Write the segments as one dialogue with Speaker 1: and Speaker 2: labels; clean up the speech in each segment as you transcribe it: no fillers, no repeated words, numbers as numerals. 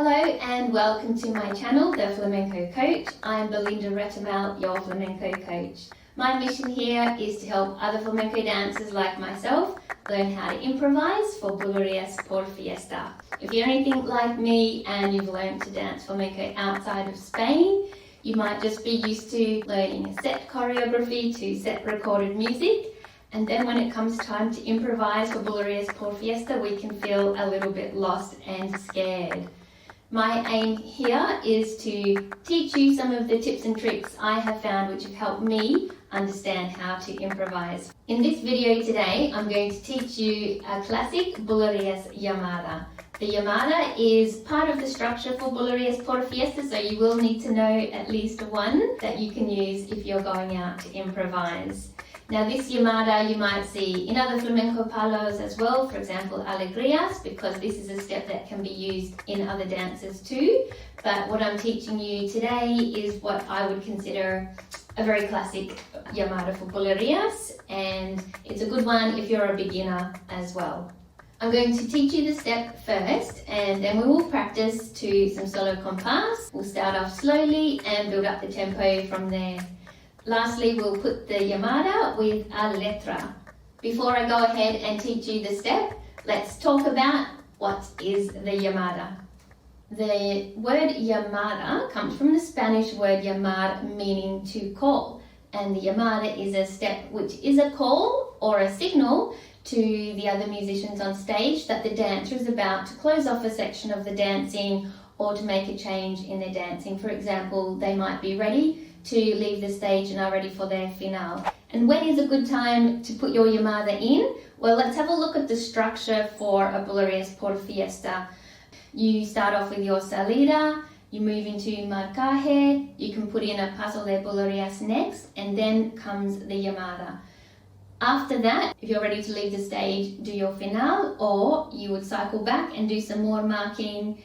Speaker 1: Hello and welcome to my channel, The Flamenco Coach. I'm Belinda Retamal, your flamenco coach. My mission here is to help other flamenco dancers like myself learn how to improvise for Bulerías Por Fiesta. If you're anything like me and you've learned to dance flamenco outside of Spain, you might just be used to learning a set choreography to set recorded music, and then when it comes time to improvise for Bulerías Por Fiesta, we can feel a little bit lost and scared. My aim here is to teach you some of the tips and tricks I have found which have helped me understand how to improvise. In this video today, I'm going to teach you a classic Bulerías Llamada. The Llamada is part of the structure for Bulerías Por Fiesta, so you will need to know at least one that you can use if you're going out to improvise. Now this Llamada you might see in other flamenco palos as well, for example alegrías, because this is a step that can be used in other dances too. But what I'm teaching you today is what I would consider a very classic Llamada for Bulerías, and it's a good one if you're a beginner as well. I'm going to teach you the step first, and then we will practice to some solo compás. We'll start off slowly and build up the tempo from there. Lastly, we'll put the Llamada with a letra. Before I go ahead and teach you the step, let's talk about what is the Llamada. The word Llamada comes from the Spanish word llamar, meaning to call. And the Llamada is a step which is a call or a signal to the other musicians on stage that the dancer is about to close off a section of the dancing or to make a change in their dancing. For example, they might be ready to leave the stage and are ready for their finale. And when is a good time to put your Llamada in? Well, let's have a look at the structure for a Bulerías Por Fiesta. You start off with your salida, you move into marcaje, you can put in a paso de Bulerías next, and then comes the Llamada. After that, if you're ready to leave the stage, do your finale, or you would cycle back and do some more marking,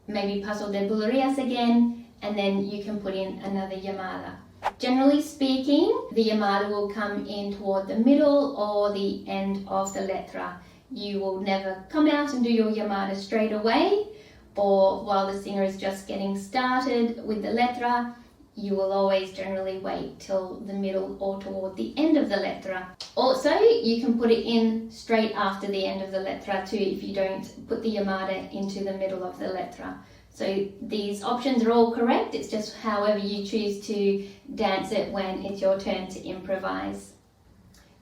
Speaker 1: maybe paso de Bulerías again, and then you can put in another Llamada. Generally speaking, the Llamada will come in toward the middle or the end of the letra. You will never come out and do your Llamada straight away, or while the singer is just getting started with the letra. You will always generally wait till the middle or toward the end of the letra. Also, you can put it in straight after the end of the letra too if you don't put the Llamada into the middle of the letra. So these options are all correct, it's just however you choose to dance it when it's your turn to improvise.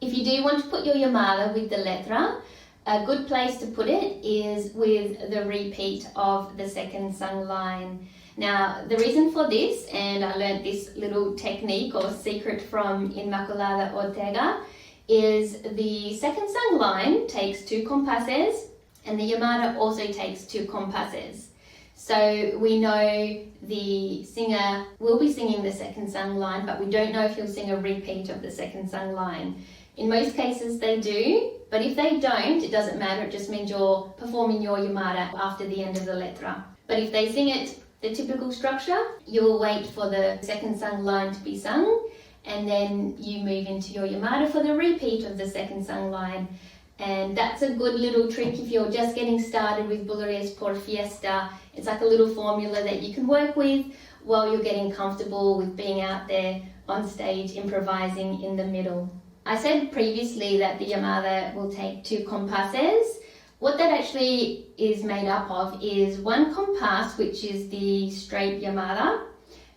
Speaker 1: If you do want to put your Llamada with the letra, a good place to put it is with the repeat of the second sung line. Now, the reason for this, and I learned this little technique or secret from Inmaculada Ortega, is the second sung line takes 2 compasses and the Llamada also takes 2 compasses. So we know the singer will be singing the second sung line, but we don't know if he'll sing a repeat of the second sung line. In most cases they do, but if they don't, it doesn't matter, it just means you're performing your Llamada after the end of the letra. But if they sing it the typical structure, you'll wait for the second sung line to be sung, and then you move into your Llamada for the repeat of the second sung line. And that's a good little trick if you're just getting started with Bulerías Por Fiesta. It's like a little formula that you can work with while you're getting comfortable with being out there on stage improvising in the middle. I said previously that the Llamada will take 2 compasses. What that actually is made up of is 1 compás, which is the straight Llamada,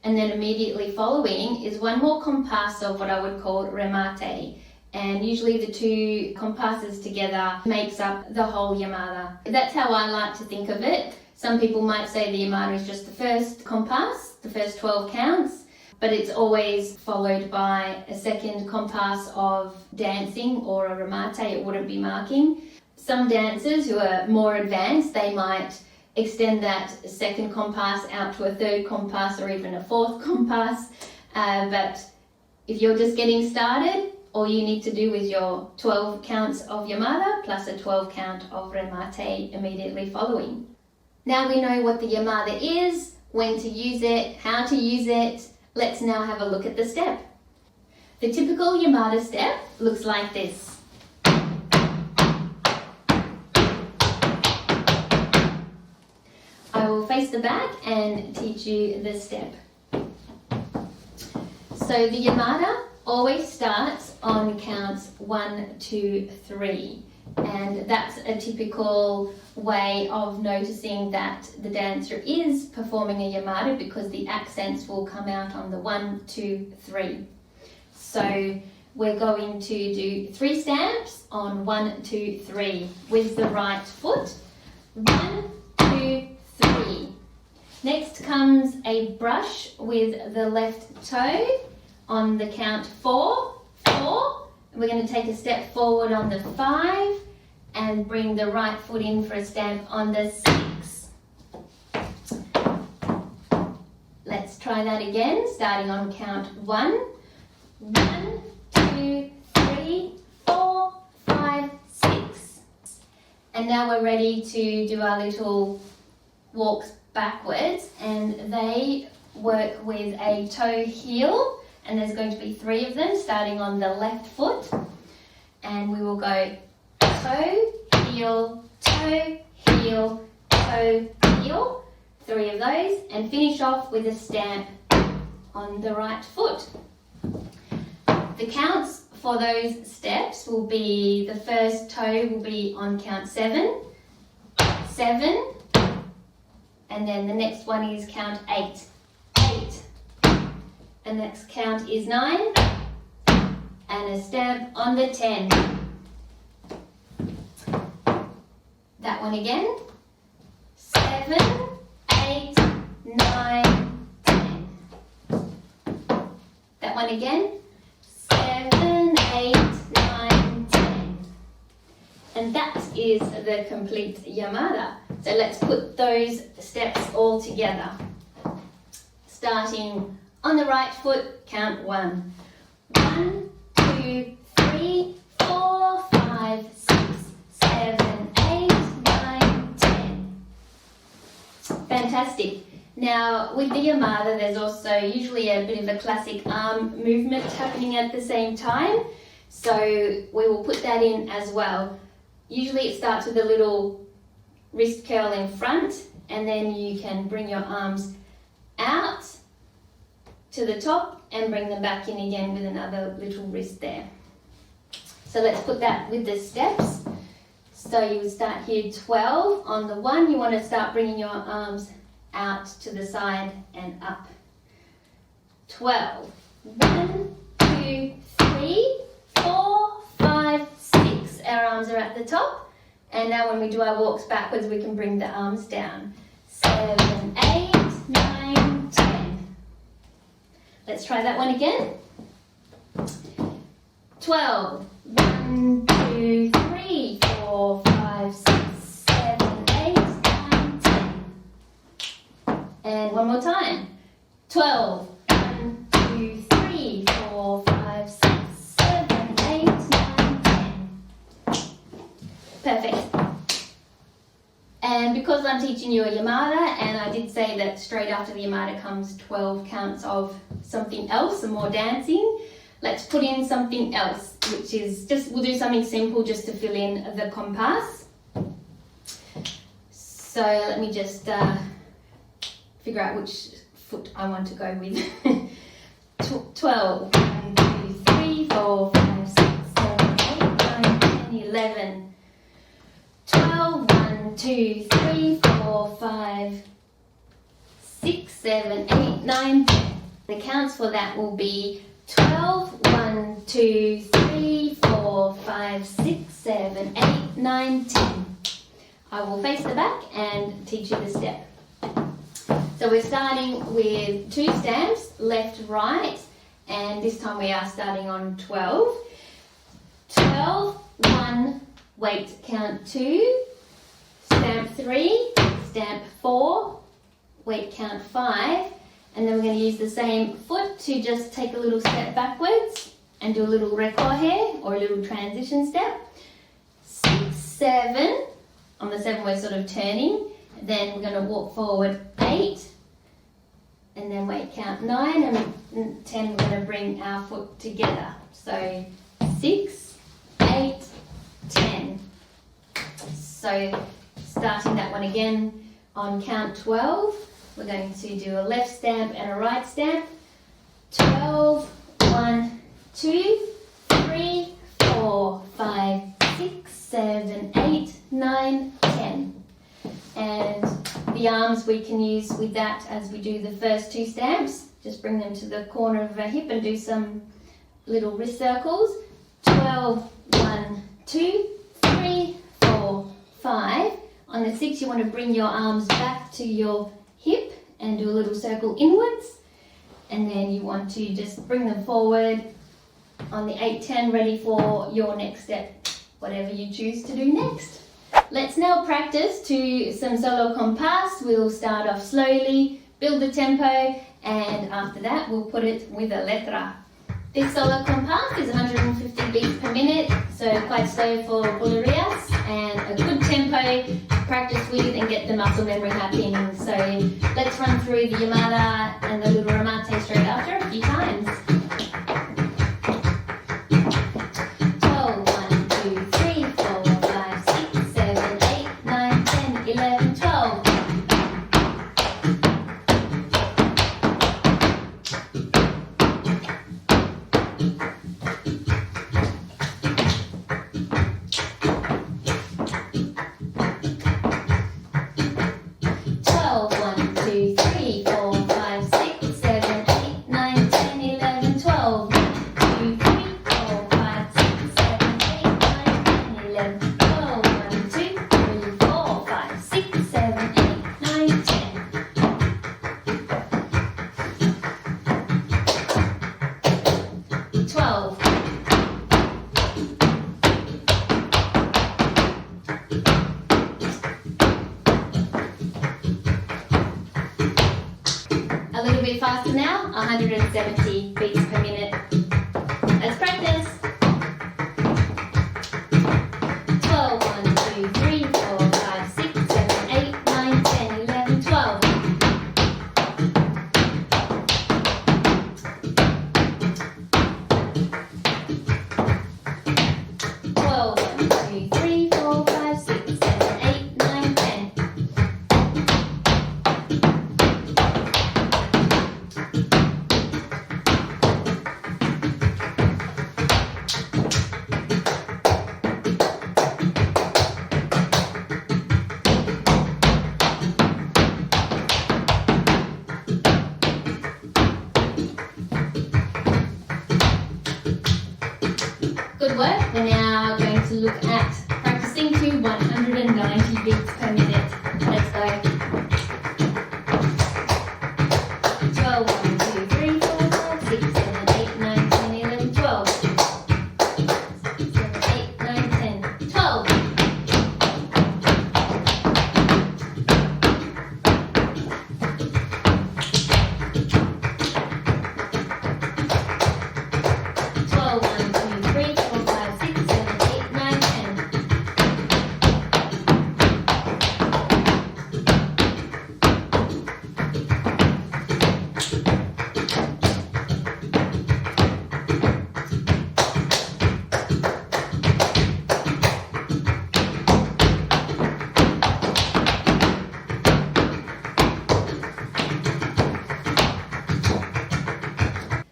Speaker 1: and then immediately following is 1 more compás of what I would call remate. And usually the 2 compasses together makes up the whole Llamada. That's how I like to think of it. Some people might say the Llamada is just the first compás, the first 12 counts, but it's always followed by a second compás of dancing or a remate. It wouldn't be marking. Some dancers who are more advanced, they might extend that second compás out to a 3rd compás or even a 4th compás. But if you're just getting started, all you need to do is your 12 counts of Llamada plus a 12 count of remate immediately following. Now we know what the Llamada is, when to use it, how to use it. Let's now have a look at the step. The typical Llamada step looks like this. I will face face the back and teach you the step. So the Llamada always starts on counts 1, 2, 3. And that's a typical way of noticing that the dancer is performing a Llamada, because the accents will come out on the 1, 2, 3. So we're going to do 3 stamps on 1, 2, 3 with the right foot. 1, 2, 3. Next comes a brush with the left toe on the count 4, 4. We're going to take a step forward on the 5 and bring the right foot in for a stamp on the 6. Let's try that again, starting on count 1. 1, 2, 3, 4, 5, 6. And now we're ready to do our little walks backwards, and they work with a toe heel, and there's going to be 3 of them starting on the left foot, and we will go toe, heel, toe, heel, toe, heel, 3 of those, and finish off with a stamp on the right foot. The counts for those steps will be, the first toe will be on count 7, 7, and then the next one is count 8, 8. The next count is 9, and a stamp on the 10. That one again. 7, 8, 9, 10. That one again. 7, 8, 9, 10. And that is the complete Llamada. So let's put those steps all together. Starting on the right foot, count 1. 1, 2, 3, 4, 5, 6, 7, 8, 9, 10. Fantastic. Now with the Llamada, there's also usually a bit of a classic arm movement happening at the same time. So we will put that in as well. Usually it starts with a little wrist curl in front, and then you can bring your arms out to the top and bring them back in again with another little wrist there. So let's put that with the steps. So you would start here 12. On the 1, you want to start bringing your arms out to the side and up. 12. 1, 2, 3, 4, 5, 6. Our arms are at the top. And now when we do our walks backwards, we can bring the arms down. 7, 8, 9, 10. Let's try that one again. 12. 1, 2, 3, 4, 5, 6, 7, 8, 9, 10. And one more time. 12. 1, 2, 3, 4, 5, 6, 7, 8, 9, 10. Perfect. And because I'm teaching you a Llamada, and I did say that straight after the Llamada comes 12 counts of something else, some more dancing, let's put in something else, which is just, we'll do something simple just to fill in the compás. So let me just figure out which foot I want to go with. 12. 1, 2, 3, 4, 5, 6, 7, 8, 9, 10, 11. 12. 1, 2, 3, 4, 5, 6, 7, 8, 9, 10. The counts for that will be 12, 1, 2, 3, 4, 5, 6, 7, 8, 9, 10. I will face the back and teach you the step. So we're starting with 2 stamps, left, right, and this time we are starting on 12. 12, 1, wait, count 2, stamp 3, stamp 4, wait, count 5, and then we're going to use the same foot to just take a little step backwards and do a little recorre or a little transition step. 6, 7, on the 7 we're sort of turning, then we're going to walk forward 8, and then wait, count 9, and 10 we're going to bring our foot together. So 6, 8, 10. So starting that one again, On count 12, we're going to do a left stamp and a right stamp. 12, 1, 2, 3, 4, 5, 6, 7, 8, 9, 10. And the arms we can use with that as we do the first 2 stamps. Just bring them to the corner of our hip and do some little wrist circles. 12, 1, 2, 3, 4, 5. On the 6, you want to bring your arms back to your hip and do a little circle inwards. And then you want to just bring them forward. On the 8, 10, ready for your next step, whatever you choose to do next. Let's now practice to some solo compás. We'll start off slowly, build the tempo, and after that we'll put it with a letra. This solo compás is 150 beats per minute, so quite slow for bulerías, and a good tempo to practice with and get the muscle memory happening. So let's run through the llamada and the little remate straight after a few times. 12, 1, 2, 3, 4, 5, 6, 7, 8, 9, 10, 11, 12. 12, 1, 2, 3, 4, 5, 6, 7, 8, 9, 10, 11, 12. 1, 2, 3, 4, 5, 6, 7, 8, 9, 10, 11, 12. 1, 2, 3, 4, 5, 6, 7, 8, 9, 10. 12. A little bit faster now, 170 beats per minute. Let's practice. 12, 1, 2, 3, 4, 5, 6, 7, 8, 9, 10, 11, 12. 12, 1, 2, 3, 4, 5, 6, 7, 8, 9, 10. 'Good work. We're now going to look at practicing to 190 beats per minute. Let's go. 12, 1, 2, 3, 4, 5, 6, 7, 8, 9, 10, 11, 12. 6, 7, 8, 9, 10, 12. 12, 1, 2, 3, 4, 5, 6, 7, 8, 9, 10.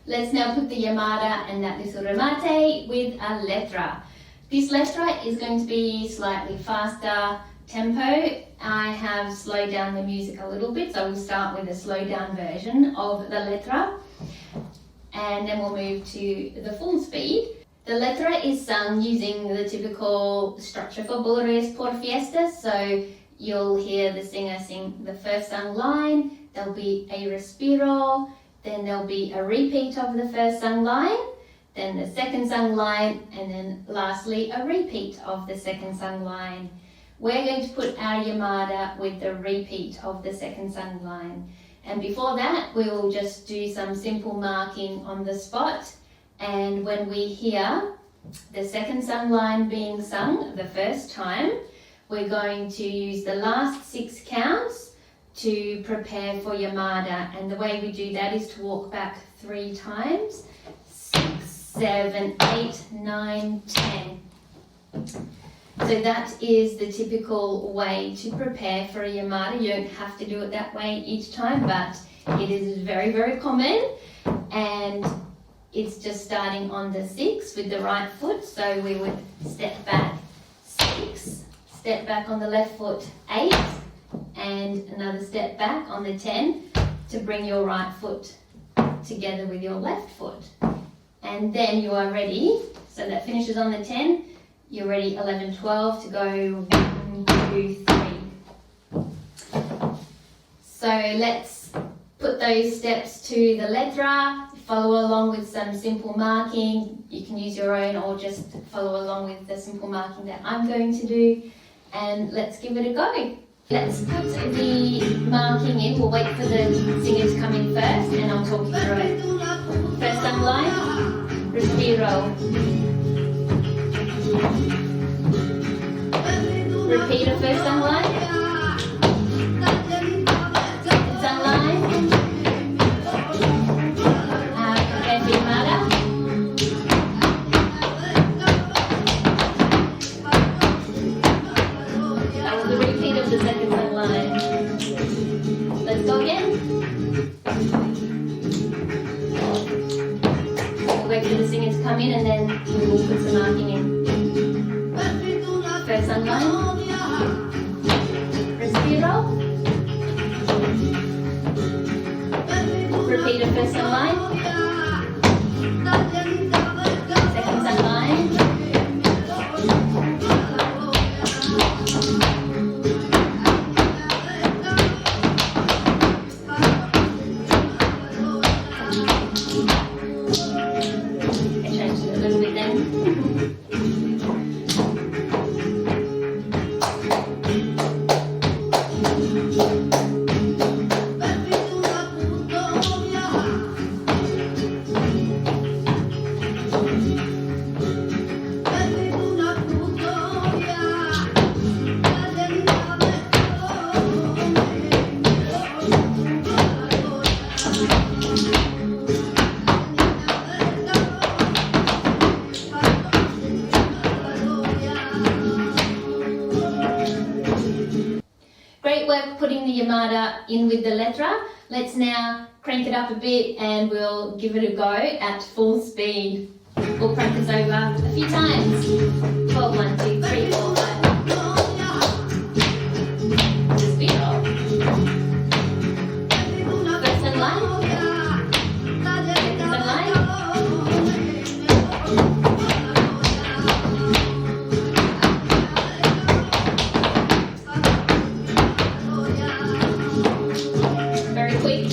Speaker 1: 'Let's now put the llamada and that little remate with a letra. This letra is going to be slightly faster tempo. I have slowed down the music a little bit, so we'll start with a slowed down version of the letra, and then we'll move to the full speed. The letra is sung using the typical structure for Bulerías Por Fiesta, so you'll hear the singer sing the first sung line, there'll be a respiro, then there'll be a repeat of the first sung line, then the second sung line, and then lastly a repeat of the second sung line. We're going to put our llamada with the repeat of the second sung line. And before that, we will just do some simple marking on the spot. And when we hear the second sung line being sung the first time, we're going to use the last 6 counts to prepare for llamada. And the way we do that is to walk back 3 times. 6, 7, 8, 9, 10. So that is the typical way to prepare for a Llamada. You don't have to do it that way each time, but it is very, very common. And it's just starting on the 6 with the right foot. So we would step back 6, step back on the left foot 8, and another step back on the 10 to bring your right foot together with your left foot. And then you are ready. So that finishes on the 10. You're ready 11, 12 to go 1, 2, 3. So let's put those steps to the letra. Follow along with some simple marking. You can use your own or just follow along with the simple marking that I'm going to do. And let's give it a go. Let's put the marking in. We'll wait for the singer to come in first and I'll talk you through it. First sung line, respiro. Repeat the first sung line. Second sung line. Prepare for Llamada. That was the repeat of the second sung line. Let's go again. We'll wait for the singer to come in and then we will put some marking in. First sung line. Respiro. Repeat the first sung line. Second sung line. I changed it a little bit then. Great work putting the Llamada in with the letra. Let's now crank it up a bit and we'll give it a go at full speed. We'll practice over a few times. 12, 1, 2, 3, 4, 5. Respiro. First sung line. Second sung line. Very quick.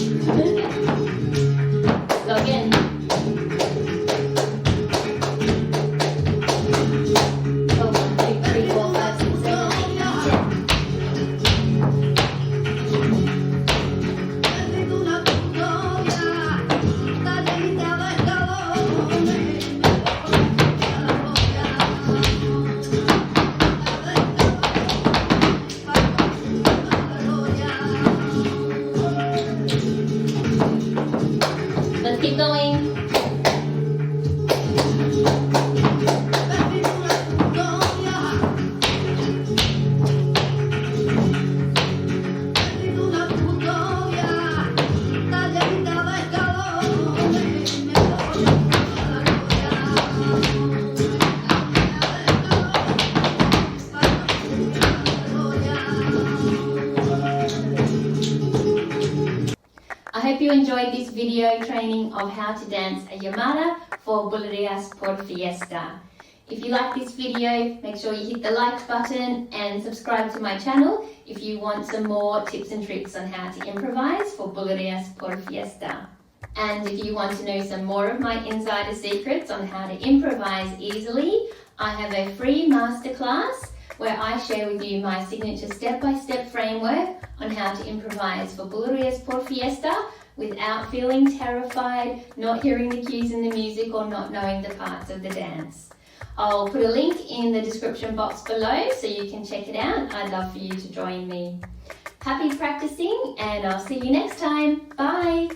Speaker 1: Go again. 12, 1, 2, 3, 4, 5, 6, 7, 8, 9, 10. Let's keep going. I hope you enjoyed this video training of how to dance a Llamada for Bulerías Por Fiesta. If you like this video, make sure you hit the like button and subscribe to my channel if you want some more tips and tricks on how to improvise for Bulerías Por Fiesta. And if you want to know some more of my insider secrets on how to improvise easily, I have a free masterclass where I share with you my signature step-by-step framework on how to improvise for Bulerías Por Fiesta without feeling terrified, not hearing the cues in the music or not knowing the parts of the dance. I'll put a link in the description box below so you can check it out. I'd love for you to join me. Happy practicing and I'll see you next time. Bye!